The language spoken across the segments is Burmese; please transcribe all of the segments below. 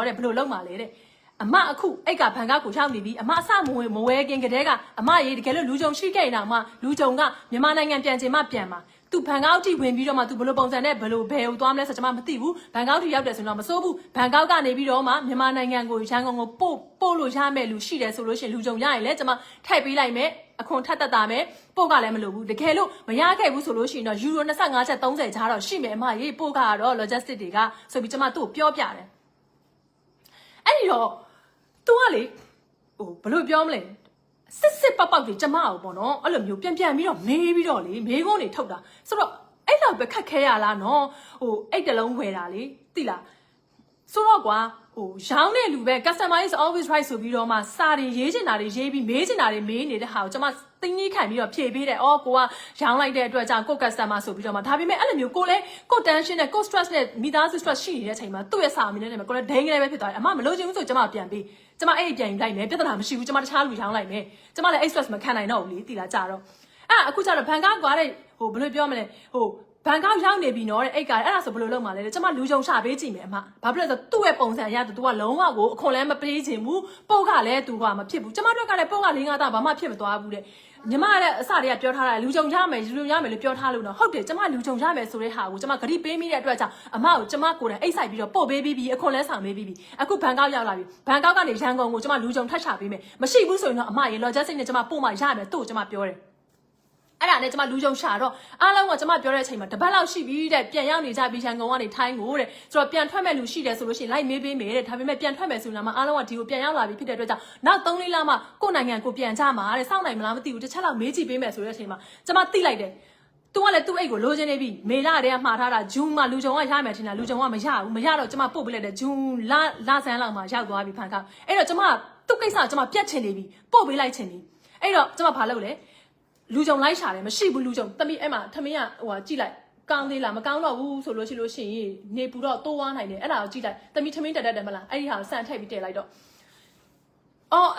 တဲ့ဘလို့လုံးပါလေတဲ့အမအခုအိတ်ကဘန်ကကိုရောက်နေပြီအမအစမဝဲခင်ကတည်းကအမရေတကယ်လို့လူကြုံရှိခဲ့ရင်တော့အမလူကြုံကမြန်မာနိုင်ငံပြန်ချင်မှပြန်မှာသူဘန်ကောက်ထိဝင်ပြီးတော့မှသူဘလို့ပုံစံနဲ့ဘလို့ဘယ်ကိုသွားမလဲဆိုကျွန်မမသိဘူးဘန်ကောက်ထိရောက်တယ်ဆိုတော့မစိုးဘူးဘန်ကောက်ကနေပြီးတော့မှမြန်မာနိုင်ငံကိုရန်ကုန်ကိုပို့လို့ရမယ်လူရှိတယ်ဆိုလို့ရှိရင်လူကြုံရရင်လည်းကျွန်မထိုက်ပေးလိုက်မယ်အခွန်ထပ်တက်တာမယ်ပို့ကလည်းမလိုဘူးတကယ်လို့မရခဲ့ဘူးဆိုလို့ရှိရင်တော့ယူရို25ချက်30ချားတော့ရှိမယ်အမရေပို့ကတော့ logistic တွေကဆိုပြီးကျွန်မသူ့ကိုပြောပြတယ်အဲ့ဒီတော့သူကလေဘလို့ပြောမလဲစစ်ပေါက်တွေကျမအောင်ပေါ့နော်အဲ့လိုမျိုးပြန်ပြီးတော့မေးပြီးတော့လေမေးခွန်းတွေထုတ်တာဆိုတော့အဲ့လောက်ပဲခက်ခဲရလားနော်အဲ့တလုံးဝယ်တာလေသိလားဆိုတော့ကွာရောင်းတဲ့လူပဲ customer is always right ဆိုပြီးတော့မှစာတွေရေးချင်တာတွေရေးပြီးမေးချင်တာတွေမေးနေတဲ့ဟာကိုကျွန်မတင်းကြီးခံပြီးတော့ဖြေပေးတယ်။အော်ကိုကရောင်းလိုက်တဲ့အတွက်ကြောင့်ကို customer ဆိုပြီးတော့မှဒါပေမဲ့အဲ့လိုမျိုးကိုလည်းကို tension နဲ့ကို stress နဲ့မိသားစု stress ရှိနေတဲ့အချိန်မှာသူ့ရဲ့စာအမီနဲ့ကိုလည်းဒိန်းကလေးပဲဖြစ်သွားတယ်။အမမလို့ချင်ဘူးဆိုကျွန်မပြန်ပေး။ကျွန်မအဲ့ပြန်ယူလိုက်မယ်ပြဿနာမရှိဘူးကျွန်မတခြားလူရောင်းလိုက်မယ်။ကျွန်မလည်း stress မခံနိုင်တော့ဘူးလေတိလာကြတော့အခုကျတော့ဘန်ကောက်ကွာတဲ့ဘယ်လိုပြောမလဲဘန်ကောက်ရောက်နေပြီနော်တဲ့အိတ်ကအဲ့ဒါဆိုဘယ်လိုလုပ်မှာလဲကျမလူကြုံရှာပေးကြည့်မယ်အမဘာဖြစ်လဲဆိုတော့သူ့ရဲ့ပုံစံအရသူကလုံးဝကိုအခွန်လည်းမပေးချင်ဘူးပို့ကလည်းသူကမဖြစ်ဘူးကျမတို့ကလည်းပို့က၄-၅သားဘာမှဖြစ်မသွားဘူးတဲ့ညီမရဲ့အစတွေကပြောထားတာလူကြုံရမယ်လို့ပြောထားလို့နော်ဟုတ်တယ်ကျမလူကြုံရမယ်ဆိုတဲ့ဟာကိုကျမဂရိပေးမိတဲ့အတွက်ကြောင့်အမကိုကျမကိုယ်တိုင်အိတ်ဆိုင်ပြီးတော့ပို့ပေးပြီးပြီအခွန်လည်းဆောင်ပေးပြီးပြီအခုဘန်ကောက်ရောက်လာပြီဘန်ကောက်ကနေရန်ကုန်ကိုကျမလူကြုံထပ်ရှာပေးမယ်မရှိဘူးဆိုရင်တော့အမရေ logistic နဲ့ကျမပို့မှရမယ်သူ့ကိုကျမပြောတယ်အဲ့ဒါနဲ့ကျွန်မလူကြုံရှာတော့အားလုံးကကျွန်မပြောတဲ့အချိန်မှာတပတ်လောက်ရှိပြီတဲ့ပြန်ရောက်နေကြပြီးရန်ကုန်ကနေထိုင်းကိုတဲ့ဆိုတော့ပြန်ထွက်မဲ့လူရှိတယ်ဆိုလို့ရှိရင်လိုက်မေးပေးမယ်တဲ့ဒါပေမဲ့ပြန်ထွက်မယ်ဆိုရင်မှအားလုံးကဒီကိုပြန်ရောက်လာပြီဖြစ်တဲ့အတွက်ကြောင့်နောက်3-4လမှကိုယ့်နိုင်ငံကိုပြန်ကြမှာတဲ့စောင့်နိုင်မလားမသိဘူးတစ်ချက်လောက်မေးကြည့်ပေးမယ်ဆိုတဲ့အချိန်မှာကျွန်မသိလိုက်တယ်သူကလည်းသူ့အိတ်ကိုလိုချင်နေပြီမေလာတဲ့ကမှားထားတာဂျွန်းမှာလူကြုံကရမယ်ထင်တာလူကြုံကမရဘူးမရတော့ကျွန်မပို့ပေးလိုက်တယ်ဂျွန်းလာဆန်းလောက်မှရောက်သွားပြီဖန်ကောက်အဲ့တော့ကျွန်မသူ့ကိစ္စကျွန်မပြတ်ချင်နေပြီပို့ပေးလိုက်ချင်ပြီအဲ့တော့ကျွန်မဘာလုပ်လဲလူကြုံလိုက်ရှာတယ်မရှိဘူးလူကြုံတမီအဲ့မှာထမင်းကကြည့်လိုက်ကောင်းသေးလားမကောင်းတော့ဘူးဆိုလို့ရှိရင်နေပူတော့တိုးဝါးနိုင်တယ်အဲ့ဒါကိုကြည့်လိုက်တမီထမင်းတက်တယ်မလားအဲ့ဒီဟာကိုစံထည့်ပြီးတည်လိုက်တော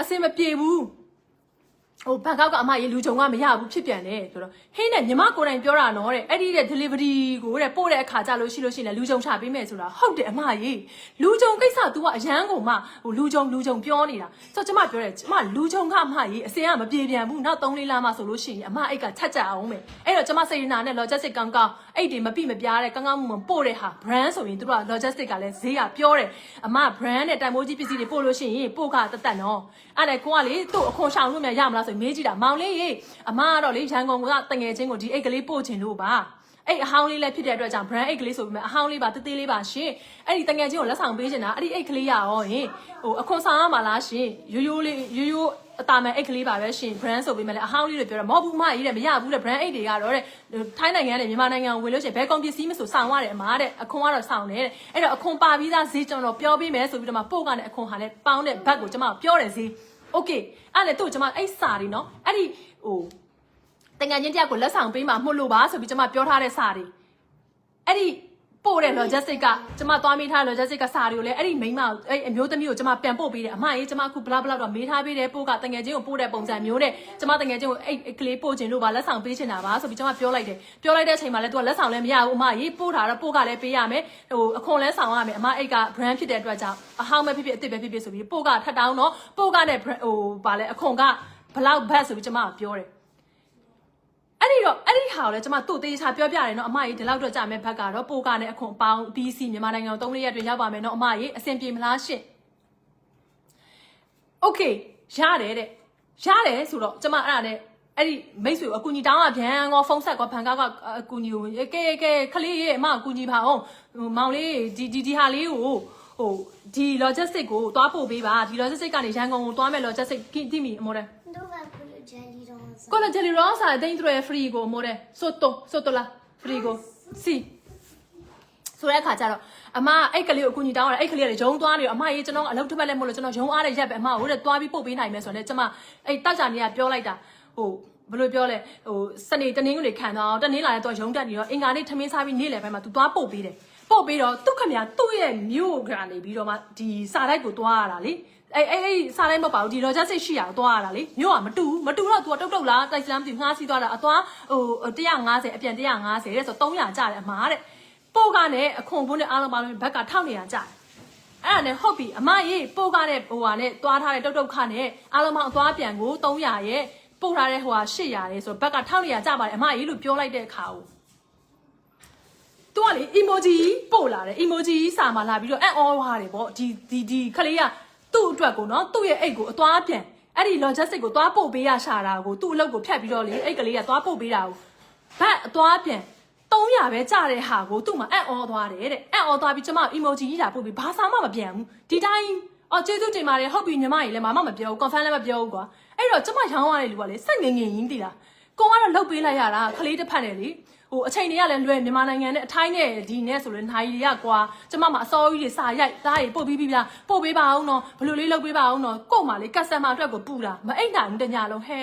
့အစင်မပြေဘူးဘန်ကောက်ကအမရေလူကြုံကမရဘူးဖြစ်ပြန်တယ်ဆိုတော့ဟင်းနဲ့ညီမကိုယ်တိုင်ပြောတာနော်တဲ့အဲ့ဒီတဲ့ delivery ကိုတဲ့ပို့တဲ့အခါကြလို့ရှိရင်လူကြုံချပေးမယ်ဆိုတာဟုတ်တယ်အမရေလူကြုံကိစ္စ तू ကအရန်ကိုမှလူကြုံပြောနေတာဆိုတော့ကျမပြောတယ်ကျမလူကြုံကအမရေအစင်ကမပြေပြန်ဘူးနောက်3-4လမှဆိုလို့ရှိရင်အမအိတ်ကချက်ကြအောင်မယ်အဲ့တော့ကျမစေရနာနဲ့ logistic ကောင်းအိတ်တွေမပြမပြားတဲ့ကောင်းမှုပို့တဲ့ဟာ brand ဆိုရင်သူတို့က logistic ကလည်းဈေးကပြောတယ်အမ brand နဲ့တန်ဖိုးကြီးပစ္စည်းတွေပို့လို့ရှိရင်ပို့ခတက်နော်အဲ့ဒါကိုကလေသူ့အခွန်ရှောင်လို့မြရမလားဆိုမေးကြည့်မောင်လေးရေအမကတော့လေရန်ကုန်ကတငယ်ချင်းကိုဒီအိတ်ကလေးပို့ချင်လို့ပါအဲ့အဟောင်းလေးလည်းဖြစ်တဲ့အတွက်ကြောင့် brand အိတ်ကလေးဆိုပြီးမှအဟောင်းလေးပါတေးလေးပါရှင်အဲ့ဒီတငယ်ချင်းကိုလက်ဆောင်ပေးချင်တာအဲ့ဒီအိတ်ကလေးရရောဟင်အခွန်ဆောင်ရမှာလားရှင်ရိုးအတာမဲ့အိတ်ကလေးပါပဲရှင် brand ဆိုပြီးမှလည်းအဟောင်းလေးတွေပြောတယ်မဟုတ်ဘူးမကြီးတဲ့မရဘူးတဲ့ brand အိတ်တွေကတော့တဲ့ထိုင်းနိုင်ငံနဲ့မြန်မာနိုင်ငံကိုဝင်လို့ရှိရင်ဘယ်ကုန်ပစ္စည်းမဆိုဆောင်ရတယ်အမားတဲ့အခွန်ကတော့ဆောင်တယ်တဲ့အဲ့တော့အခွန်ပါပြီးသားဈေးကျွန်တော်ပြောပေးမယ်ဆိုပြီးတော့မှပို့ကနေအခွန်ဟာလည်းပေါင်းတဲ့ဘတ်ကိုကျွန်မပြောတယ်ဈေးโอเคအဲ့လေတို့ကျွန်မအဲ့စာတွေနော်အဲ့ဒီတငယ်ချင်းတယောက်ကိုလက်ဆောင်ပေးမှာမှုလို့ပါဆိုပြီးကျွန်မပြောထားတဲ့စာတွေအဲ့ဒီပို့တဲ့ logistic ကကျွန်မသွားမေးထား logistic ကစာတွေကိုလည်းအဲ့ဒီမိန်းမအဲ့အမျိုးသမီးကိုကျွန်မပြန်ပို့ပေးတယ်အမကြီးကျွန်မအခုဘလာတော့မေးထားပေးတယ်ပို့ကတငယ်ချင်းကိုပို့တဲ့ပုံစံမျိုးနဲ့ကျွန်မတငယ်ချင်းကိုအဲ့ကလေးပို့ခြင်းလို့ပါလက်ဆောင်ပေးချင်တာပါဆိုပြီးကျွန်မပြောလိုက်တဲ့အချိန်မှာလည်းသူကလက်ဆောင်လည်းမရဘူးအမကြီးပို့ထားတော့ပို့ကလည်းပေးရမယ်အခွန်လည်းဆောင်ရမယ်အမအဲ့က brand ဖြစ်တဲ့အတွက်ကြောင့်အဟောင်းပဲဖြစ်ဖြစ်အစ်စ်ပဲဖြစ်ဖြစ်ဆိုပြီးပို့ကထပ်တောင်းတော့ပို့ကနဲ့ဗာလဲအခွန်ကဘလောက်ဘတ်ဆိုပြီးကျွန်မပြောတယ်အဲ့ဒီဟာကိုလည်းကျွန်မတို့တေးချာပြောပြတယ်နော်အမကြီးဒီလောက်တော့ကြာမဲ့ဘက်ကတော့ပိုကနဲ့အခွန်ပေါင်း BC မြန်မာနိုင်ငံကို3-4ရက်တွင်ရောက်ပါမယ်နော်အမကြီးအဆင်ပြေမလားရှင့်โอเคရတယ်ဆိုတော့ကျွန်မအဲ့ဒါနဲ့အဲ့ဒီမိတ်ဆွေကိုအကူညီတောင်းရပြန်ကောဖုန်းဆက်ကောဖန်ကောက်ကအကူညီကိုကဲခလေးရေအမအကူညီပါအောင်မောင်လေးဒီဟာလေးကိုဒီ logistic ကိုသွားပို့ပေးပါဒီ logistic ကနေရန်ကုန်ကိုသွားမဲ့ logistic တိမိအမောတယ်con la jelly rosa dentro è frigo amore sotto la frigo sì ဆိုတဲ့အခါကျတော့အမအဲ့ကလေးကိုအကူညီတောင်းရတာအဲ့ကလေးကလည်းဂျုံသွားနေရောအမရေးကျွန်တော်အလုပ်တစ်ပတ်လည်းမဟုတ်လို့ကျွန်တော်ဂျုံအားတဲ့ရက်ပဲအမဟိုတဲ့သွားပြီးပို့ပေးနိုင်မယ်ဆိုတော့ကျွန်မအဲ့တောက်ကြနေကပြောလိုက်တာဘယ်လိုပြောလဲစနေတနင်္ဂနွေခံတော့တနင်္လာလည်းတော့ရုံတက်နေတော့အင်္ဂါနေ့ထမင်းစားပြီးနေ့လယ်ပိုင်းမှာသူသွားပို့ပေးတယ်ပို့ပေးတော့သူ့ခမသူ့ရဲ့မြို့ကနေပြီးတော့မှဒီစာတိုက်ကိုသွားရတာလေအဲ့စားလိုက်မပေါ့ဒီ logistic ရှိရတော့သွားရတာလေမြို့ကမတူတော့ तू တုတ်လားတိုက်စလမ်းမသိငှားစီးသွားတာအသွား150အပြန်150တဲ့ဆို300ကျတယ်အမားတဲ့ပို့ကနဲ့အခွန်ဘုန်းနဲ့အားလုံးပါလို့ဘက်က1900ကျတယ် အဲ့ဒါနဲ့ဟုတ်ပြီအမရေးပို့ကားတဲ့ဟိုဟာနဲ့သွားထားတဲ့တုတ်တုတ်ခနဲ့အားလုံးပေါင်းအသွားပြန်ကို300ရဲ့ပို့ထားတဲ့ဟိုဟာ800ရဲ့ဆိုတော့ဘက်က1400ကျပါတယ်အမရေးလို့ပြောလိုက်တဲ့အခါကိုသူကလေ emoji ပို့လာတယ် emoji စာမှာလာပြီးတော့အံ့ဩသွားတယ်ပေါ့ဒီခလေးကသူ့အတွက်ကိုနော်သူ့ရဲ့အိတ်ကိုအသွားပြန်အဲ့ဒီ logistic ကိုသွားပို့ပေးရရှာတာကိုသူ့အလုပ်ကိုဖြတ်ပြီးတော့လေအိတ်ကလေးကသွားပို့ပေးတာကိုဘတ်အသွားပြန်300ပဲကြတဲ့ဟာကိုသူ့မှာအံ့ဩသွားတယ်တဲ့အံ့ဩသွားပြီးကျမ emoji ကြီးလာပို့ပြီးဘာသာမှမပြန်ဘူးဒီတိုင်းကျေးဇူးတင်ပါတယ်ဟုတ်ပြီညီမကြီးလည်းမပြောဘူး confirm လည်းမပြောဘူးကွာအဲ့တော့ကျမရောင်းရတဲ့လူကလေစိတ်ငင်ငင်ရင်းတည်လားကိုကတော့လုတ်ပေးလိုက်ရတာခလေးတစ်ဖက်နဲ့လေဟိုအချိန်တွေကလည်းလွယ်မြန်မာနိုင်ငံနဲ့အထိုင်းနဲ့ဒီနဲ့ဆိုလည်းနိုင်တွေကကွာကျမမှာအစောကြီးတွေစာရိုက်သားတွေပို့ပြီးပြီလားပို့ပေးပါအောင်နော်ဘယ်လိုလေးလုပ်ပေးပါအောင်နော်ကို့မှာလေ customer အတွက်ကိုပူတာမအိတ်နိုင်ဘူးတညလုံးဟဲ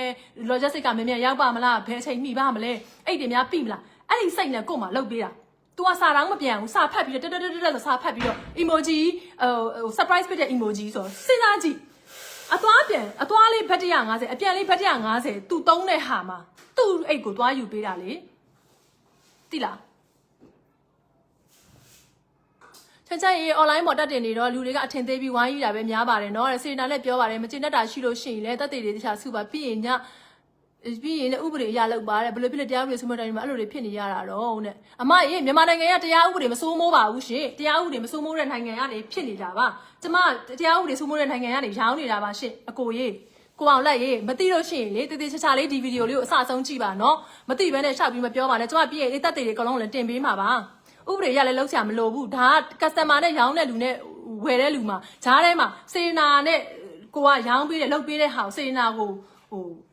logistic ကမြန်မြန်ရောက်ပါမလားဘယ်အချိန်မိပါမလဲအိတ်တွေများပြီမလားအဲ့ဒီစိတ်နဲ့ကို့မှာလုပ်ပေးတာतू ကစာတောင်းမပြန်ဘူးစာဖတ်ပြီးတော့တက်စာဖတ်ပြီးတော့ emoji ဟို surprise ဖြစ်တဲ့ emoji ဆိုစဉ်းစားကြည့်အသွားလေးဘတ်150အပြန်လေးဘတ်150 तू တုံးတဲ့ဟာမှာသူ့အိတ်ကိုသွားယူပေးတာလေတိလားချက်ချက်ရေး online ပေါ်တက်တင်နေတော့လူတွေကအထင်သေးပြီးဝိုင်းယူတာပဲများပါတယ်เนาะစေနာလည်းပြောပါတယ်မကျင်တတ်တာရှိလို့ရှိရင်လည်းတက်တေတွေတခြားစုပါပြီးရင်ညပြီးရင်လည်းဥပဒေအရလောက်ပါတယ်ဘယ်လိုဖြစ်လဲတရားဥပဒေဆုံးမတိုင်းမှာအဲ့လိုတွေဖြစ်နေရတာတော့တဲ့အမရေမြန်မာနိုင်ငံကတရားဥပဒေမစိုးမိုးပါဘူးရှင်တရားဥပဒေမစိုးမိုးတဲ့နိုင်ငံကနေဖြစ်နေတာပါကျမတရားဥပဒေစိုးမိုးတဲ့နိုင်ငံကနေရောင်းနေတာပါရှင်အကိုရေကိုအောင်လိုက်ရေးမသိလို့ရှိရင်လေတေးသေးချာချာလေးဒီဗီဒီယိုလေးကိုအစအဆုံးကြည့်ပါနော်မသိဘဲနဲ့ရှောက်ပြီးမပြောပါနဲ့ကျမပြီးရင်အေးတက်တေတွေအကုန်လုံးလည်းတင်ပေးမှာပါဥပဒေရလည်းလုံးဆရာမလိုဘူးဒါက customer နဲ့ရောင်းတဲ့လူနဲ့ဝယ်တဲ့လူမှာဈားထဲမှာစေနာနဲ့ကိုကရောင်းပေးတဲ့လုပ်ပေးတဲ့ဟာကိုစေနာကိုဟို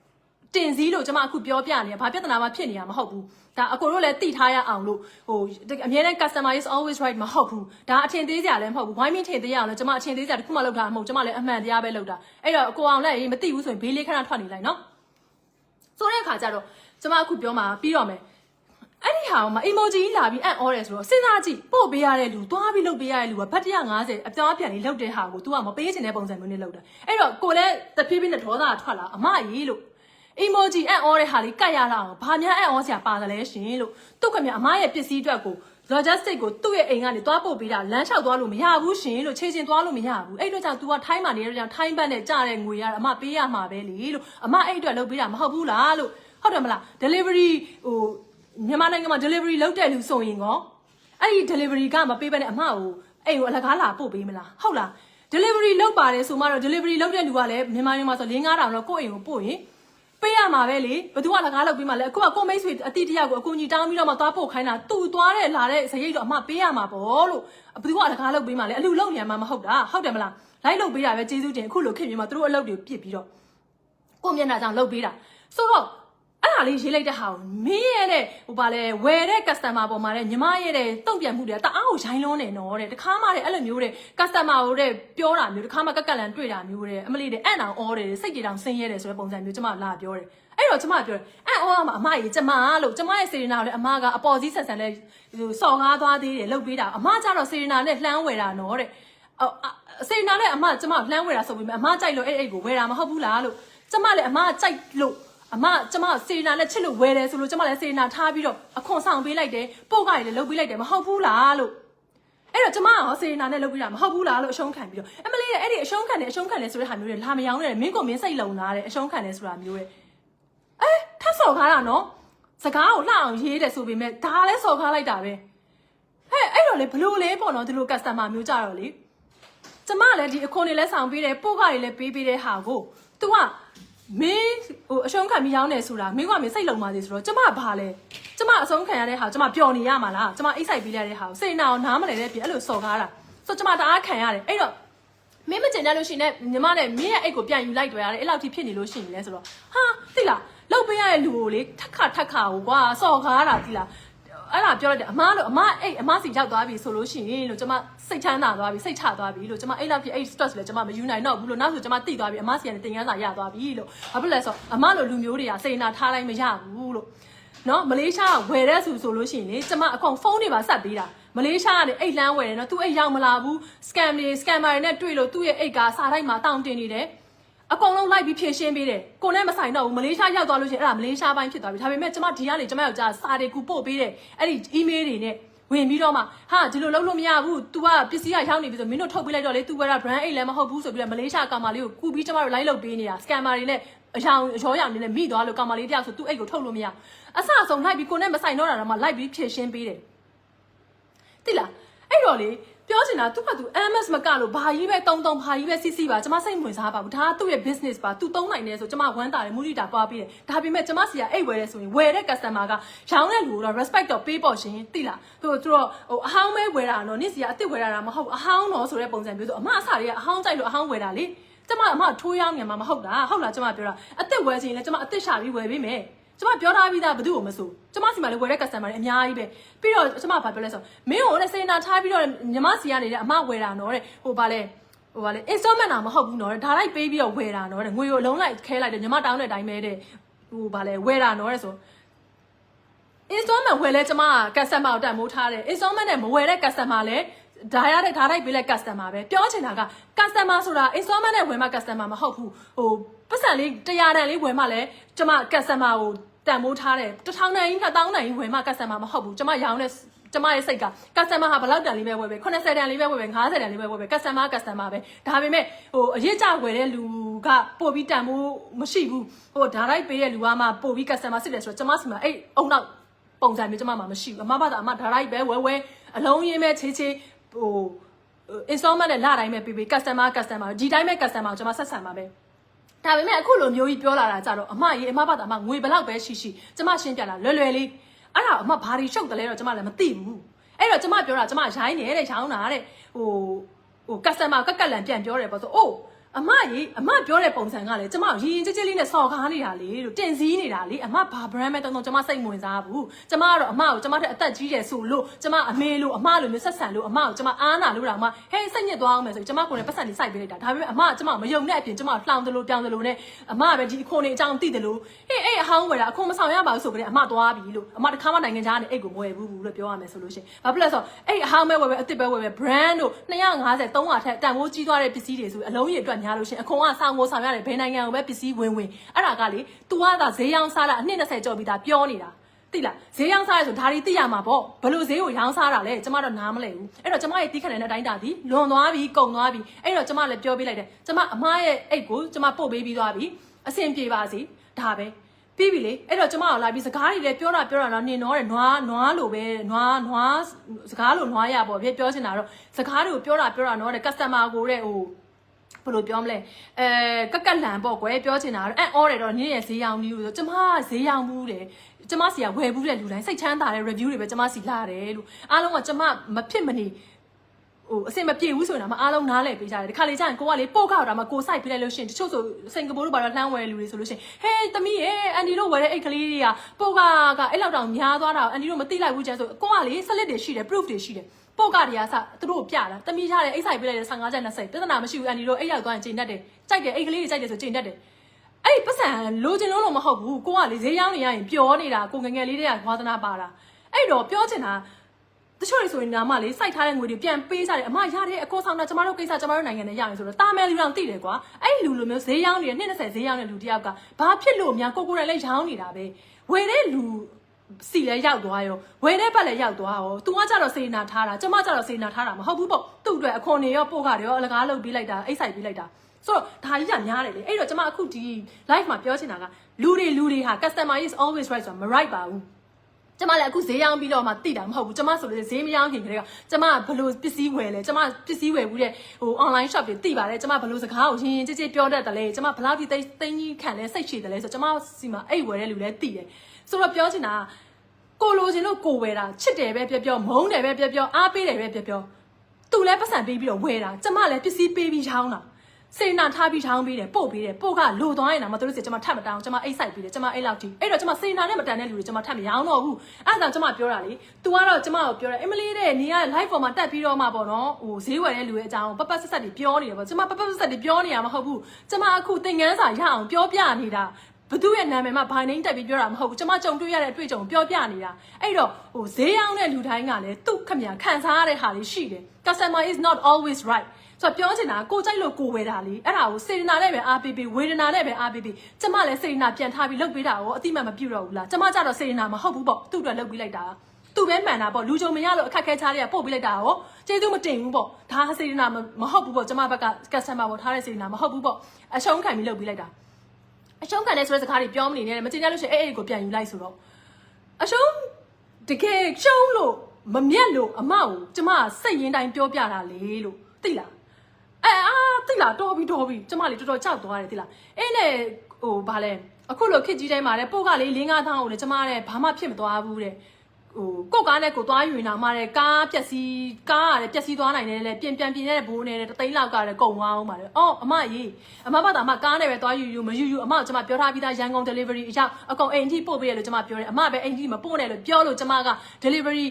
တင်စည်းလို့ကျမအခုပြောပြနေရဘာပြဿနာမှဖြစ်နေရမဟုတ်ဘူးဒါအကိုတို့လည်းသိထားရအောင်လို့ဟိုအများနဲ့ customer is always right မဟုတ်ဘူးဒါအထင်သေးစရာလည်းမဟုတ်ဘူးဝိုင်းမင်းထင်သေးရအောင်လို့ကျမအထင်သေးစရာတခုမှလုပ်တာမဟုတ်ကျမလည်းအမှန်တရားပဲလုပ်တာအဲ့တော့အကိုအောင်လည်းမသိဘူးဆိုရင်ဘေးလေးခဏထွက်နေလိုက်နော်ဆိုတဲ့အခါကျတော့ကျမအခုပြောမှာပြီးတော့မယ်အဲ့ဒီဟာမှာ emoji လာပြီးအံ့ဩတယ်ဆိုတော့စဉ်းစားကြည့်ပို့ပေးရတဲ့လူသွားပြီးလုပ်ပေးရတဲ့လူကဘတ်150အပြောင်းပြန်လေးလုပ်တဲ့ဟာကို तू ကမပေးချင်တဲ့ပုံစံမျိုးနဲ့လုပ်တာအဲ့တော့ကိုလည်းတဖြည်းဖြည်းနဲ့ဒေါသထွက်လာအမကြီးလို့emoji အံ့ဩတဲ့ဟာလေးကတ်ရလာအောင်ဘာများအံ့ဩစရာပါတယ်လဲရှင်လို့သူ့ကမြအမရဲ့ပစ္စည်းအတွက်ကို logistic ကိုသူ့ရဲ့အိမ်ကနေသွားပို့ပေးတာလမ်းလျှောက်သွားလို့မရဘူးရှင်လို့ခြေချင်းသွားလို့မရဘူးအဲ့တော့ကြောင့် तू ကထိုင်းမှနေတဲ့ကြောင့်ထိုင်းဘက်နဲ့ကြတဲ့ငွေရတာအမပေးရမှာပဲလေလို့အမအဲ့အတွက်လုပ်ပေးတာမဟုတ်ဘူးလားလို့ဟုတ်တယ်မလား delivery ဟိုမြန်မာနိုင်ငံမှာ delivery လုပ်တဲ့လူဆိုရင်ကောအဲ့ဒီ delivery ကမပေးဘဲနဲ့အမကိုအိမ်ကိုအလကားလာပို့ပေးမလားဟုတ်လား delivery လုပ်ပါတယ်ဆိုမှတော့ delivery လုပ်တဲ့လူကလည်းမြန်မာနိုင်ငံမှာဆို4-5တောင်တော့ကိုယ့်အိမ်ကိုပို့ရင်ပေးရမှာပဲလေဘသူကလကားလုပ်ပြီးမှလဲအခုကကိုမိတ်ဆွေအတိတယောက်ကိုအကူကြီးတောင်းပြီးတော့မှသွားပို့ခိုင်းတာသူသွားတဲ့လာတဲ့ဇရိတ်တော့အမပေးရမှာပေါ့လို့ဘသူကလကားလုပ်ပြီးမှလဲအလူလုပ်နေမှာမဟုတ်တာဟုတ်တယ်မလားလိုက်လုပ်ပေးတာပဲကျေးဇူးတင်အခုလိုခင်မြန်မာသူတို့အလုပ်တွေပြစ်ပြီးတော့ကိုမျက်နှာကြောင့်လုပ်ပေးတာဆိုတော့အဲ့ဒါလေးရေးလိုက်တဲ့ဟာကိုမင်းရဲ့တဲ့ဟိုပါလဲဝယ်တဲ့ customer ပေါ်မှာတဲ့ညီမရဲ့တဲ့တုံ့ပြန်မှုတွေတအားကိုရိုင်းလုံးနေတော့တဲ့တခါမှတဲ့အဲ့လိုမျိုးတဲ့ customer ကိုတဲ့ပြောတာမျိုးတခါမှကက်ကက်လန်တွေ့တာမျိုးတဲ့အမလီတဲ့အံ့အောင်အော်တယ်စိတ်တွေတောင်ဆင်းရဲတယ်ဆိုတဲ့ပုံစံမျိုးကျမလာပြောတယ်အဲ့တော့ကျမပြောတယ်အံ့အော်မှာအမကြီးကျမလို့ကျမရဲ့စေရနာကိုလည်းအမကအပေါ်စီးဆက်ဆန်လဲစော်ကားသွားသေးတယ်လှုပ်ပေးတာအမကျတော့စေရနာနဲ့လှမ်းဝယ်တာနော်တဲ့စေရနာနဲ့အမကျမလှမ်းဝယ်တာဆိုပြီးအမကြိုက်လို့အဲ့ကိုဝယ်တာမဟုတ်ဘူးလားလို့ကျမလည်းအမကြိုက်လို့အမကျမစေနာနဲ့ချစ်လို့ဝယ်တယ်ဆိုလို့ကျမလည်းစေနာထားပြီးတော့အခွန်ဆောင်ပေးလိုက်တယ်ပို့ကလည်းလုပ်ပေးလိုက်တယ်မဟုတ်ဘူးလားလို့အဲ့တော့ကျမကစေနာနဲ့လုပ်ပေးတာမဟုတ်ဘူးလားလို့အရှုံးခံပြီးတော့အမလေးအဲ့ဒီအရှုံးခံတယ်ဆိုတဲ့ဟာမျိုးတွေလာမယောင်းနဲ့မင်းကိုမင်းစိတ်လုံလာတယ်အရှုံးခံတယ်ဆိုတာမျိုးတွေထပ်စော်ကားတာနော်စကားကိုလှအောင်ရေးတယ်ဆိုပေမဲ့ဒါလည်းစော်ကားလိုက်တာပဲအဲ့တော့လေဘလို့လဲပေါ့နော်ဒီလို customer မျိုးကြတော့လေကျမလည်းဒီအခွန်တွေလည်းဆောင်ပေးတယ်ပို့ကတွေလည်းပေးတဲ့ဟာကို तू ကမင်းဟိုအရှုံးခံပြီးရောင်းနေဆိုတာမင်းကမင်းစိတ်လုံပါသေးဆိုတော့ကျမဘာလဲကျမအဆုံးခံရတဲ့ဟာကျမပျော်နေရမှာလားကျမအိတ်ဆိုင်ပြီးလိုက်တဲ့ဟာကိုစေနာအောင်နားမလဲတဲ့ပြအဲ့လိုစော်ကားတာဆိုကျမတအားခံရတယ်အဲ့တော့မင်းမကျင်တဲ့လို့ရှိရင်ညီမနဲ့မင်းရဲ့အိတ်ကိုပြန်ယူလိုက်တွေ့ရတယ်အဲ့လောက်ထိဖြစ်နေလို့ရှိရင်လဲဆိုတော့ဟာသိလားလောက်ပေးရတဲ့လူကိုလေထက်ခကိုကွာစော်ကားတာသိလားအဲ့ဒါပြောလိုက်တယ်အမားလို့အမစီရောက်သွားပြီဆိုလို့ရှိရင်လို့ကျမစိတ်ချမ်းသာသွားပြီစိတ်ချသွားပြီလို့ကျမအဲ့လောက်ဖြစ်အဲ့ stress လည်းကျမမယူနိုင်တော့ဘူးလို့နောက်ဆိုကျမတိသွားပြီအမစီကနေတင်ကန်းစာရသွားပြီလို့ဘာဖြစ်လဲဆိုအမလိုလူမျိုးတွေကစိတ်နာထားလိုက်မရဘူးလို့နော်မလေးရှားဝယ်တဲ့ဆိုလို့ရှိရင်လေကျမအကောင်ဖုန်းတွေပါဆက်ပေးတာမလေးရှားကနေအိတ်လန်းဝယ်တယ်နော်သူအိတ်ရောက်မလာဘူး scammer တွေနဲ့တွေ့လို့သူ့ရဲ့အိတ်ကစာတိုက်မှာတောင်းတင်နေတယ်အကုန်လုံးလိုက်ပြီးဖြည့်ရှင်းပေးတယ်ကိုနဲ့မဆိုင်တော့ဘူးမလေးရှားရောက်သွားလို့ရှိရင်အဲ့ဒါမလေးရှားပိုင်းဖြစ်သွားပြီဒါပေမဲ့ကျမဒီကနေကျမယောက်ျားစာတွေကူပို့ပေးတယ်အဲ့ဒီ email တွေနဲ့ ဝင်ပြီးတော့မှဟာဒီလိုလုပ်လို့မရဘူး तू ကပစ္စည်းကရောက်နေပြီဆိုမင်းတို့ထုတ်ပေးလိုက်တော့လေ तू က brand အိတ်လည်းမဟုတ်ဘူးဆိုပြီးတော့မလေးရှားကောင်မလေးကိုကူပြီးကျမတို့ live လုပ်ပေးနေတာ scammer တွေနဲ့အရောင်နေနဲ့မိသွားလို့ကောင်မလေးတယောက်ဆို तू အိတ်ကိုထုတ်လို့မရအဆအဆုံးလိုက်ပြီးကိုနဲ့မဆိုင်တော့တာတော့မှ live ပြီးဖြည့်ရှင်းပေးတယ်တိလားအဲ့တော့လေပြောချင်တာသူကသူ MS မကလို့ဘာကြီးပဲတုံဘာကြီးပဲစီးစီးပါကျမစိတ်ဝင်စားပါဘူးဒါကသူ့ရဲ့ business ပါသူသုံးနိုင်တယ်ဆိုကျမဝမ်းသာတယ်မူရိတာပွားပေးတယ်ဒါပေမဲ့ကျမစီကအိတ်ဝယ်တယ်ဆိုရင်ဝယ်တဲ့ customer ကရောင်းတဲ့လူတော့ respect တော့ပေးပေါ့ရှင်တိလားသူတို့ဟိုအဟောင်းမဲဝယ်တာတော့နေ့စီကအစ်စ်ဝယ်တာမဟုတ်အဟောင်းတော့ဆိုတဲ့ပုံစံမျိုးဆိုအမအစတွေကအဟောင်းကြိုက်လို့အဟောင်းဝယ်တာလေကျမအမထိုးရောင်းမြန်မှာမဟုတ်တာဟုတ်လားကျမပြောတာအစ်စ်ဝယ်ချင်ရင်လည်းကျမအစ်စ်ရှာပြီးဝယ်ပေးမယ်ကျမပြောထားပြီးသားဘယ်သူ့ကိုမဆိုကျမစီမှာလည်းဝယ်တဲ့ customer တွေအများကြီးပဲပြီးတော့ကျမဘာပြောလဲဆိုမင်းကိုလည်းစေနာထားပြီးတော့ညီမစီကနေတဲ့အမဝယ်တာနော်တဲ့ဟိုဗာလဲ installment တာမဟုတ်ဘူးနော်တဲ့ဒါလိုက်ပေးပြီးတော့ဝယ်တာနော်တဲ့ငွေကိုအလုံးလိုက်ခဲလိုက်တယ်ညီမတောင်းတဲ့အတိုင်းပဲတဲ့ဟိုဗာလဲဝယ်တာနော်တဲ့ဆို installment ဝယ်လဲကျမက customer ကိုတန်မိုးထားတယ် installment နဲ့မဝယ်တဲ့ customer လည်းဒါရတဲ့ဒါလိုက်ပေးလဲ customer ပဲပြောချင်တာက customer ဆိုတာ installment နဲ့ဝယ်မှ customer မဟုတ်ဘူးဟိုပတ်စံလေး100တန်လေးဝယ်မှလည်းကျမ customer ကိုတန်မိုးထားတယ်1000တန်ကြီး2000တန်ကြီးဝယ်မှ customer မဟုတ်ဘူးကျမရောင်းတဲ့ကျမရဲ့စိတ်က customer ဟာဘယ်လောက်တန်လေးပဲဝယ်ပဲ80တန်လေးပဲဝယ်ပဲ90တန်လေးပဲဝယ်ပဲ customer ပဲဒါပေမဲ့ဟိုအရေးကြဝယ်တဲ့လူကပို့ပြီးတန်မိုးမရှိဘူးဟိုဒါလိုက်ပေးတဲ့လူကမှပို့ပြီး customer စစ်တယ်ဆိုတော့ကျမစီမှာအဲ့အုံနောက်ပုံစံမျိုးကျမမှာမရှိဘူးအမဘာသာအမဒါလိုက်ပဲဝယ်အလုံးရင်းပဲချေးဟို installment နဲ့လာတိုင်းပဲပေး customer ဒီတိုင်းပဲ customer ကိုကျွန်မဆက်ဆံပါပဲဒါပေမဲ့အခုလိုမျိုးကြီးပြောလာတာကြတော့အမရေအမဘာသာအမငွေဘယ်လောက်ပဲရှိကျွန်မရှင်းပြတာလွယ်လေးအဲ့ဒါအမဘာတွေရှုပ်တယ်လဲတော့ကျွန်မလည်းမသိဘူးအဲ့တော့ကျွန်မပြောတာကျွန်မရိုင်းနေတဲ့ရောင်းတာတဲ့ဟို customer ကလန်ပြန်ပြောတယ်ပေါ့ဆိုအိုးအမပြောတဲ့ပုံစံကလည်းကျမရင်ကြလေးနဲ့စော်ကားနေတာလေလို့တင်စည်းနေတာလေအမဘာ brand ပဲတုံကျမစိတ်ဝင်စားဘူးကျမကတော့အမကိုကျမထက်အသက်ကြီးတယ်ဆိုလို့ကျမအမေလို့အမလိုမျိုးဆက်ဆံလို့အမကိုကျမအားနာလို့တော့အမဟဲစိတ်ညစ်သွားအောင်မယ်ဆိုကျမကိုလည်းပတ်စံလေးစိုက်ပေးလိုက်တာဒါပေမဲ့အမကျမမယုံတဲ့အပြင်ကျမလှောင်တယ်လို့ပြောင်းတယ်လို့နဲ့အမပဲဒီအခွန်တွေအကြောင်းသိတယ်လို့ဟေးအဲ့အဟောင်းဝယ်တာအခွန်မဆောင်ရပါဘူးဆိုကြတဲ့အမသွားပြီလို့အမတခါမှနိုင်ငံခြားကနေအိတ်ကိုမဝယ်ဘူးလို့ပြောရမယ်ဆိုလို့ရှိရင်ဘာဖြစ်လဲဆိုတော့အဲ့အဟောင်းပဲဝယ်ပဲအစ်စ်ပဲဝယ်ပဲ brand တို့250 300ထက်တန်ဖိုးကြီးသွားတဲ့ပစ္စည်းတွေဆိုအလုံးကြီးအတွက်များလို့ရှိရင်အခွန်ကဆောင်ကိုဆောင်ရတယ်ဘယ်နိုင်ငံကိုပဲပစ္စည်းဝင်အဲ့ဒါကလေ तू ကသာဈေးရောင်းစားတာအနှစ်20ကျော်ပြီးသားပြောနေတာသိလားဈေးရောင်းစားရဆိုဒါတွေသိရမှာပေါ့ဘလို့ဈေးကိုရောင်းစားတာလဲကျမတော့နားမလဲဘူးအဲ့တော့ကျမရဲ့တီးခန့်တဲ့အတိုင်းတာဒီလွန်သွားပြီကုန်သွားပြီအဲ့တော့ကျမလည်းပြောပေးလိုက်တယ်ကျမအမရဲ့အိတ်ကိုကျမပို့ပေးပြီးသွားပြီအဆင်ပြေပါစေဒါပဲပြီးပြီလေအဲ့တော့ကျမကိုလာပြီးစကားတွေလည်းပြောတာတော့နင်တော့တဲ့နွားလိုပဲနွားစကားလိုနွားရပေါ့ပြောချင်တာတော့စကားတွေကိုပြောတာတော့တဲ့ customer ကိုတဲ့ဟိုဘယ်လိုပြောမလဲကလန်ပေါ့ကွယ်ပြောချင်တာတော့အော်တယ်တော့နင်းရဲ့ဈေးရောင်းပြီးလို့ကျမဈေးရောင်းဘူးတယ်ကျမစီကဝယ်ဘူးတဲ့လူတိုင်းစိတ်ချမ်းသာတဲ့ review တွေပဲကျမစီလာတယ်လို့အားလုံးကကျမမဖြစ်မနေဟိုအစင်မပြေဘူးဆိုရင်တော့အားလုံးနားလည်ပေးကြတယ်ဒီခါလေးကျရင်ကိုကလေပို့ကောက်တာမှကိုစိုက်ပြလိုက်လို့ရှိရင်တချို့ဆိုစင်ကာပူတို့ဘာလို့လှမ်းဝယ်လူတွေဆိုလို့ရှိရင်ဟေးသမီးရဲ့အန်ဒီတို့ဝယ်တဲ့အိတ်ကလေးတွေကပို့ကအဲ့လောက်တောင်များသွားတာအန်ဒီတို့မသိလိုက်ဘူးကျန်ဆိုကိုကလေ slip တွေရှိတယ် proof တွေရှိတယ်ပို့ကတွေကစသူတို့ပြတာတမီးထားတယ်အိတ်ဆိုင်ပြလိုက်တယ်15ကျပ်20ပြဿနာမရှိဘူးအန်ဒီတို့အိတ်ရောက်သွားရင်ချိန်တတ်တယ်ကြိုက်တယ်အိတ်ကလေးတွေကြိုက်တယ်ဆိုချိန်တတ်တယ်အဲ့ဒီပတ်စံလိုချင်လို့မဟုတ်ဘူးကိုကလေဈေးရောင်းနေရရင်ပျော်နေတာကိုငငယ်လေးတွေကဝါသနာပါတာအဲ့တော့ပြောချင်တာတချို့တွေဆိုရင်နာမလေးစိုက်ထားတဲ့ငွေတွေပြန်ပေးစားတယ်အမရတဲ့အကောဆောင်တာကျမတို့ကိစ္စကျမတို့နိုင်ငံနဲ့ရရင်ဆိုတော့တာမယ်လူတောင်သိတယ်ကွာအဲ့လူလိုမျိုးဈေးရောင်းနေတဲ့20ဈေးရောင်းတဲ့လူတယောက်ကဘာဖြစ်လို့များကိုယ်လည်းရောင်းနေတာပဲဝယ်တဲ့လူစီလည်းရောက်သွားရောဝယ်တဲ့ဘက်လည်းရောက်သွားရော तू ကကြတော့စေနာထားတာကျမကြတော့စေနာထားတာမဟုတ်ဘူးပေါ့သူ့အတွက်အခွန်တွေရောပို့ကတွေရောအလကားလုပ်ပြီးလိုက်တာအိတ်ဆိုင်ပြီးလိုက်တာဆိုတော့ဒါကြီးကများတယ်လေအဲ့တော့ကျမအခုဒီ live မှာပြောချင်တာကလူတွေဟာ customer is always right ဆိုတာမ right ပါဘူးကျမလည်းအခုဈေးရောင်းပြီးတော့မှတိတာမဟုတ်ဘူးကျမဆိုလို့ဈေးမရောင်းခင်ကလေးကကျမဘလို့ပစ္စည်းဝယ်လဲကျမပစ္စည်းဝယ်ဘူးတဲ့ဟို online shop တွေတိပါတယ်ကျမဘလို့စကားကိုရင်းကြည်ပြောတတ်တယ်လေကျမဘလောက်ဒီသိန်းကြီးခံလဲစိတ်ရှည်တယ်လဲဆိုကျမစီမှာအိတ်ဝယ်တဲ့လူလည်းတိတယ်ဆိုတော့ပြောချင်တာကိုလိုချင်လို့ကိုဝယ်တာချစ်တယ်ပဲပြောမုန်းတယ်ပဲပြောအားပေးတယ်ပဲပြောသူလည်းပတ်စံပေးပြီးတော့ဝယ်တာကျမလည်းပစ္စည်းပေးပြီးရောင်းတာစေနာထားပြီးထောင်းပေးတယ်ပို့ပေးတယ်ပို့ကလိုသွားရင်တော့မတို့စီကျမထပ်မတောင်းကျမအိတ်ဆိုင်ပေးတယ်ကျမအိတ်လောက်တီးအဲ့တော့ကျမစေနာနဲ့မတန်တဲ့လူတွေကျမထပ်မရောင်းတော့ဘူးအဲ့ဒါကြောင့်ကျမပြောတာလေ तू ကတော့ကျမကိုပြောတယ်အမလီတဲ့နေက live ပေါ်မှာတက်ပြီးတော့မှပေါ့နော်ဟိုဈေးဝယ်တဲ့လူရဲ့အကြောင်းပပတ်ဆက်တွေပြောနေတယ်ပေါ့ကျမပပတ်ဆက်တွေပြောနေရမှာမဟုတ်ဘူးကျမအခုသင်ခန်းစာရအောင်ပြောပြနေတာဘသူရဲ့နာမည်မှာဘိုင်နှင်းတက်ပြီးပြောတာမဟုတ်ဘူးကျမကြုံတွေ့ရတဲ့အတွေ့အကြုံပြောပြနေတာအဲ့တော့ဟိုဈေးရောင်းတဲ့လူတိုင်းကလည်းသူ့ခမညာခံစားရတဲ့ဟာလေးရှိတယ် customer is not always rightဆိုတော့ပြောချင်တာကိုကြိုက်လို့ကိုဝယ်တာလေအဲ့ဒါကိုစေတနာနဲ့ပဲအားပေးပေးဝေဒနာနဲ့ပဲအားပေးပေးကျမလည်းစေတနာပြန်ထားပြီးလုပ်ပေးတာကိုအတိမတ်မပြုတ်တော့ဘူးလားကျမကြတော့စေတနာမဟုတ်ဘူးပေါ့သူ့အတွက်လုပ်ပေးလိုက်တာ သူပဲမှန်တာပေါ့လူကြုံမရလို့အခက်ခဲချားတွေကပို့ပေးလိုက်တာဟောကျေးဇူးမတင်ဘူးပေါ့ဒါစေတနာမဟုတ်ဘူးပေါ့ကျမဘက်က customer ပေါ်ထားတဲ့စေတနာမဟုတ်ဘူးပေါ့အရှုံးခံပြီးလုပ်ပေးလိုက်တာအရှုံးခံတဲ့ဆိုတဲ့စကားတွေပြောမနေနဲ့မတင်ကြလို့ရှိရင်အဲ့ကိုပြန်ယူလိုက်ဆိုတော့အရှုံးတကယ်ရှုံးလို့မမြတ်လို့အမကိုကျမစိတ်ရင်းတိုင်းပြောပြတာလေလို့သိလားသိလားတော်ပြီကျမလေးတော်တော်ကြောက်သွားတယ်သိလားအဲ့လေဟိုဗာလဲအခုလိုခစ်ကြီးတိုင်းမှာလေပို့ကလေး၄-၅ထောင်ကိုလေကျမတဲ့ဘာမှဖြစ်မသွားဘူးတဲ့ဟိုကိုကားနဲ့ကိုသွားယူနေတာမှတဲ့ကားပျက်စီးသွားနိုင်တယ်လေပြင်တဲ့ဘိုးနဲ့တသိန်းလောက်ကလည်းကုန်သွားအောင်ပါလေအော်အမကြီးအမဘာသာအမကားနဲ့ပဲသွားယူမယူအမကိုကျမပြောထားပြီးသားရန်ကုန် delivery အရောက်အကုန်အိမ်ထိပို့ပေးရလို့ကျမပြောတယ်အမပဲအိမ်ထိမပို့နဲ့လို့ပြောလို့ကျမက delivery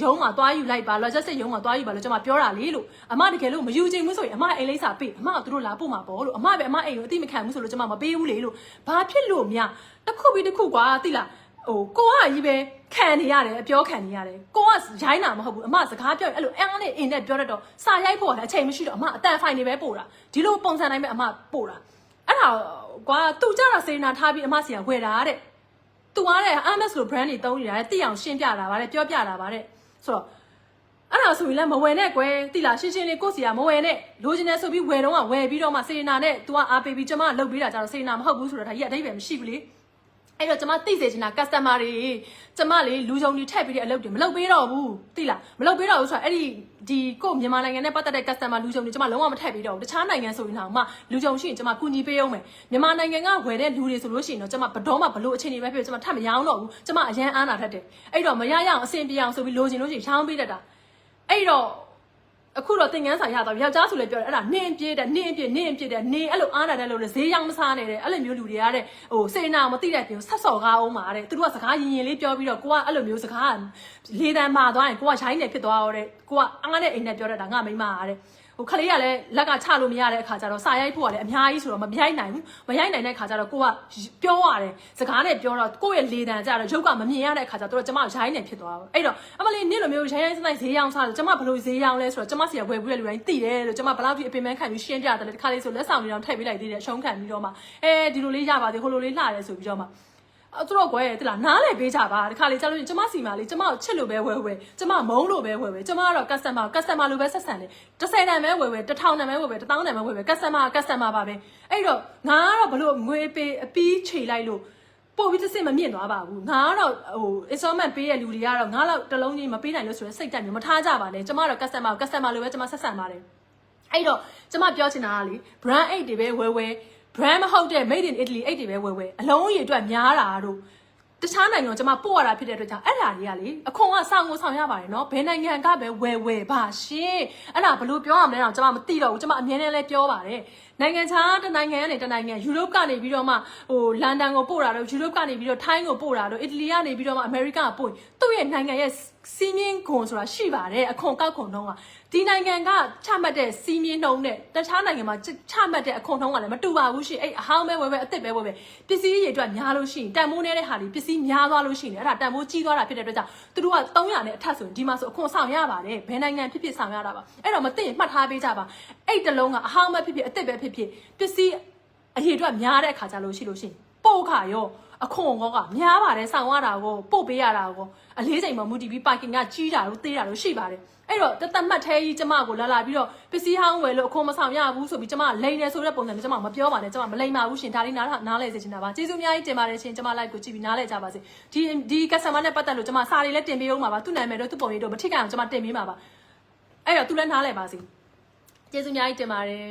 ရုံးမှာသွားယူလိုက်ပါ logistic ရုံးမှာသွားယူပါလို့ကျမပြောတာလေလို့အမတကယ်လို့မယူချင်ဘူးဆိုရင်အမအိမ်လိပ်စာပေးအမကသူတို့လာပို့မှာပေါ့လို့အမပဲအမအိမ်ကိုအတိမခံဘူးဆိုလို့ကျမမပေးဘူးလေလို့ဘာဖြစ်လို့များတစ်ခုပြီးတစ်ခုကွာသိလားဟိုကိုကကြီးပဲခံနေရတယ်အပြောခံနေရတယ်ကိုကရိုင်းတာမဟုတ်ဘူးအမစကားပြောအဲ့လိုအားနဲ့အင်းနဲ့ပြောတတ်တော့စာရိုက်ဖို့လည်းအချိန်မရှိတော့အမအတန်ဖိုင်နေပဲပို့တာဒီလိုပုံစံတိုင်းပဲအမပို့တာအဲ့ဒါကွာသူကြတာစေနာထားပြီးအမစီကဝယ်တာတဲ့သူကတဲ့ MS လို့ brand တွေတုံးနေတာတဲ့တိအောင်ရှင်းပြတာပါတဲ့ပြောပြတာပါတဲ့ဆိုတော့အဲ့ဒါဆိုရင်လည်းမဝယ်နဲ့ကွယ်တိလားရှင်းလေးကိုစီကမဝယ်နဲ့လိုချင်တယ်ဆိုပြီးဝယ်တော့ကဝယ်ပြီးတော့မှစေနာနဲ့ तू ကအားပေးပြီးကျမလှုပ်ပေးတာကြတော့စေနာမဟုတ်ဘူးဆိုတော့ဒါကြီးအတိတ်ပဲမရှိဘူးလေအဲ့တော့ကျမသိစေချင်တာ customer တွေကျမလေလူကြုံတွေထည့်ပြီးတဲ့အလုပ်တွေမလုပ်ပေးတော့ဘူးသိလားမလုပ်ပေးတော့ဘူးဆိုတော့အဲ့ဒီကိုမြန်မာနိုင်ငံနဲ့ပတ်သက်တဲ့ customer လူကြုံတွေကျမလုံးဝမထည့်ပေးတော့ဘူးတခြားနိုင်ငံဆိုရင်တော့မှလူကြုံရှိရင်ကျမကူညီပေးအောင်မယ်မြန်မာနိုင်ငံကဝယ်တဲ့လူတွေဆိုလို့ရှိရင်တော့ကျမဘတော်မှဘလို့အခြေအနေပဲဖြစ်ကျမထပ်မရောင်းတော့ဘူးကျမအရန်အားနာထက်တယ်အဲ့တော့မရရအောင်အဆင်ပြေအောင်ဆိုပြီးလိုချင်လို့ရှိရင်ရောင်းပေးတတ်တာအဲ့တော့အခုတော့သင်ငန်းဆိုင်ရတော့ယောက်ျားဆိုလည်းပြောတယ်အဲ့ဒါနင်းပြေးတယ်နင်းအဲ့လိုအားနာတယ်လို့လေဈေးရောင်းမစားနဲ့တဲ့အဲ့လိုမျိုးလူတွေကတဲ့ဟိုစေနာမသိတဲ့ပြင်ဆက်စော်ကားအောင်ပါတဲ့သူတို့ကစကားရင်လေးပြောပြီးတော့ကိုကအဲ့လိုမျိုးစကားလေးတန်းမာသွားရင်ကိုကရိုင်းနေဖြစ်သွားတော့တဲ့ကိုကအားနဲ့အိမ်နဲ့ပြောတတ်တာငါမိမအားတဲ့ဟိုခလေးကလည်းလက်ကချလို့မရတဲ့အခါကျတော့စာရိုက်ဖို့ကလည်းအများကြီးဆိုတော့မရိုက်နိုင်ဘူးမရိုက်နိုင်တဲ့အခါကျတော့ကိုကပြောရတယ်စကားနဲ့ပြောတော့ကိုယ့်ရဲ့လေတံကျတော့ရုပ်ကမမြင်ရတဲ့အခါကျတော့ကျမရိုင်းနေဖြစ်သွားတော့အဲ့တော့အမလေးနေ့လိုမျိုးရိုင်းစနိုင်ဈေးရောင်းစားတယ်ကျမဘလို့ဈေးရောင်းလဲဆိုတော့ကျမစီကဝယ်ဘူးတဲ့လူတိုင်းသိတယ်လို့ကျမဘလောက်ထိအပင်ပန်းခံပြီးရှင်းပြတယ်လေတစ်ခါလေးဆိုလက်ဆောင်တွေတော့ထည့်ပေးလိုက်သေးတယ်အရှုံးခံပြီးတော့မှဒီလိုလေးရပါသေးဟိုလိုလေးလှတယ်ဆိုပြီးတော့မှသူတို့ကွယ်တိလားနားလေပေးကြပါတခါလေကြာလို့ကျမစီမာလေးကျမကိုချစ်လို့ပဲဝယ်ကျမမုန်းလို့ပဲဝယ်ကျမကတော့ customer လိုပဲဆက်ဆံတယ်10တန်ပဲဝယ်1000တန်ပဲဝယ်1000တန်ပဲဝယ် customer ပါပဲအဲ့တော့ငါကတော့ဘလို့ငွေပေးအပီးခြေလိုက်လို့ပို့ပြီးတစ်စင်မမြင့်သွားပါဘူးငါကတော့ဟို installment ပေးတဲ့လူတွေကတော့ငါတော့တစ်လုံးကြီးမပေးနိုင်လို့ဆိုရင်စိတ်တက်မျိုးမထားကြပါနဲ့ကျမတော့ customer လိုပဲကျမဆက်ဆံပါတယ်အဲ့တော့ကျမပြောချင်တာကလေ brand 8တွေပဲဝယ်brand မဟုတ်တဲ့ made in Italy 8တွေပဲဝယ်အလုံးကြီးအတွက်များတာတို့တခြားနိုင်ငံကျွန်မပို့ရတာဖြစ်တဲ့အတွက်ကြောင့်အဲ့ဒါတွေကလေအခွန်ကဆောင်ကိုဆောင်ရပါတယ်နော်ဘယ်နိုင်ငံကပဲဝယ်ပါရှင်အဲ့ဒါဘလို့ပြောရမလဲတော့ကျွန်မမသိတော့ဘူးကျွန်မအမြဲတမ်းလဲပြောပါတယ်နိုင်ငံခြားတစ်နိုင်ငံကနေတစ်နိုင်ငံယူရိုပကနေပြီးတော့မှဟိုလန်ဒန်ကိုပို့တာတော့ယူရိုပကနေပြီးတော့ထိုင်းကိုပို့တာတော့အီတလီကနေပြီးတော့မှအမေရိကကိုပို့သူ့ရဲ့နိုင်ငံရဲ့စီးမြင့်ခွန်ဆိုတာရှိပါတယ်အခွန်ကောက်ခွန်နှုန်းကဒီနိုင်ငံကချမှတ်တဲ့စီးမြင့်နှုန်းနဲ့တခြားနိုင်ငံမှာချမှတ်တဲ့အခွန်နှုန်းကလည်းမတူပါဘူးရှင်အဲ့အဟောင်းပဲဝယ်အစ်စ်ပဲဝယ်ပစ္စည်းတွေအတွက်များလို့ရှိရင်တန်မိုးနေတဲ့ဟာတွေပစ္စည်းများသွားလို့ရှိရင်အဲ့ဒါတန်မိုးကြီးသွားတာဖြစ်တဲ့အတွက်ကြောင့်သူတို့က300နဲ့အထက်ဆိုရင်ဒီမှာဆိုအခွန်ဆောင်ရပါတယ်ဘယ်နိုင်ငံဖြစ်ဆောင်ရတာပါအဲ့တော့မသိရင်မှတ်ထားပေးကြပါအဲ့တလုံးကအဟောင်းပဲဖြစ်အစ်စ်ပဲဖြစ်ပစ္စည်းအရေအတွက်များတဲ့အခါကြလို့ရှိလို့ရှိရင်ပို့ခါရောအခွန်ကောကများပါတယ်ဆောင်ရတာကိုပို့ပေးရတာကိုအလေးချိန်မှာမူတည်ပြီးပါကင်ကကြီးတာလို့သေးတာလို့ရှိပါတယ်အဲ့တော့တတ်မှတ်သေးကြီးကျမကိုလာပြီးတော့ပစ္စည်းဟောင်းဝယ်လို့အခွန်မဆောင်ရဘူးဆိုပြီးကျမလိန်နေဆိုတဲ့ပုံစံမျိုးကျမမပြောပါနဲ့ကျမမလိန်ပါဘူးရှင်ဒါလေးနားလဲစေချင်တာပါကျေးဇူးအများကြီးတင်ပါတယ်ရှင်ကျမ live ကိုကြည့်ပြီးနားလဲကြပါစေဒီ customer နဲ့ပတ်သက်လို့ကျမစာတွေလည်းတင်ပေးအောင်ပါသူ့နာမည်တော့သူ့ပုံရိပ်တော့မထိခိုက်အောင်ကျမတင်ပေးမှာပါအဲ့တော့သူလည်းနားလဲပါစေကျေးဇူးအများကြီးတင်ပါတယ်